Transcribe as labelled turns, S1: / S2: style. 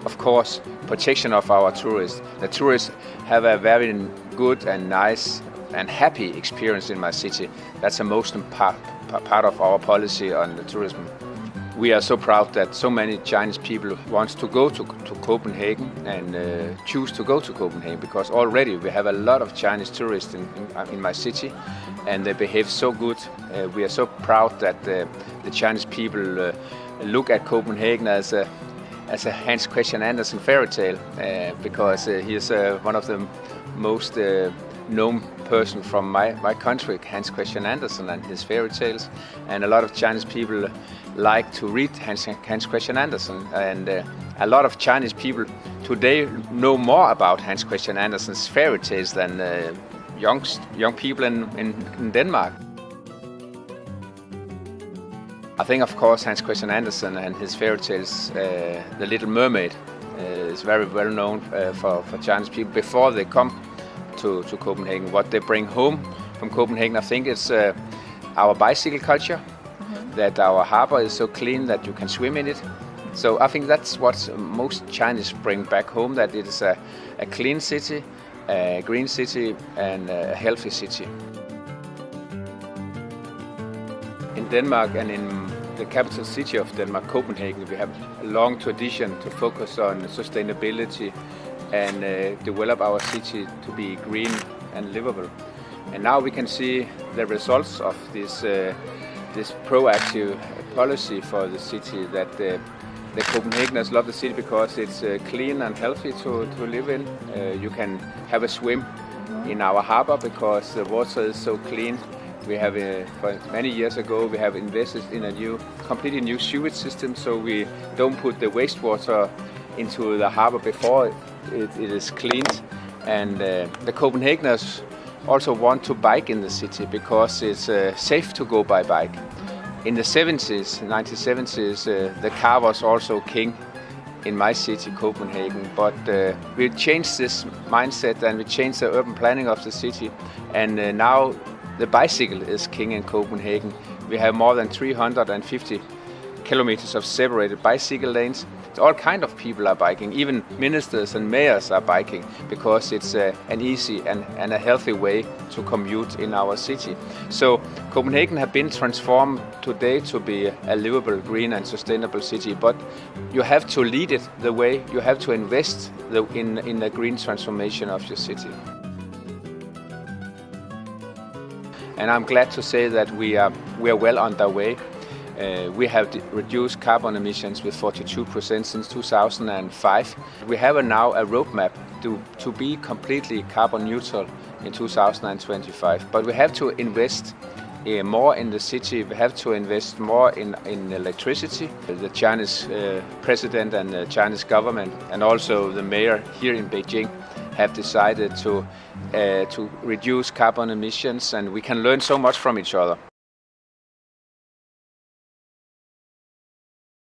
S1: of course, protection of our tourists. The tourists have a very good and nice and happy experience in my city. That's the most part of our policy on the tourism. We are so proud that so many Chinese people want to go to Copenhagen and choose to go to Copenhagen, because already we have a lot of Chinese tourists in my city, and they behave so good. We are so proud that the Chinese people look at Copenhagen as a Hans Christian Andersen fairy tale, because he is one of the most known person from my country, Hans Christian Andersen and his fairy tales, and a lot of Chinese people like to read Hans Christian Andersen, and a lot of Chinese people today know more about Hans Christian Andersen's fairy tales than young people in Denmark. I think, of course, Hans Christian Andersen and his fairy tales, The Little Mermaid, is very well known for Chinese people before they come to Copenhagen. What they bring home from Copenhagen, I think, is our bicycle culture, that our harbor is so clean that you can swim in it. So I think that's what most Chinese bring back home, that it is a clean city, a green city, and a healthy city. In Denmark and in the capital city of Denmark, Copenhagen, we have a long tradition to focus on sustainability and develop our city to be green and livable. And now we can see the results of this proactive policy for the city, that the Copenhageners love the city because it's clean and healthy to live in. You can have a swim in our harbor because the water is so clean. We have, for many years ago, we have invested in a completely new sewage system, so we don't put the wastewater into the harbor before it is cleaned. And the Copenhageners also want to bike in the city because it's safe to go by bike. In the 1970s, the car was also king in my city, Copenhagen. But we changed this mindset and we changed the urban planning of the city. And now the bicycle is king in Copenhagen. We have more than 350 kilometers of separated bicycle lanes. All kind of people are biking. Even ministers and mayors are biking because it's an easy and a healthy way to commute in our city. So Copenhagen has been transformed today to be a livable, green and sustainable city. But you have to lead it the way. You have to invest in the green transformation of your city. And I'm glad to say that we are well on our way. We have reduced carbon emissions with 42% since 2005. We have now a roadmap to be completely carbon neutral in 2025. But we have to invest more in the city. We have to invest more in electricity. The Chinese president and the Chinese government and also the mayor here in Beijing have decided to reduce carbon emissions, and we can learn so much from each other.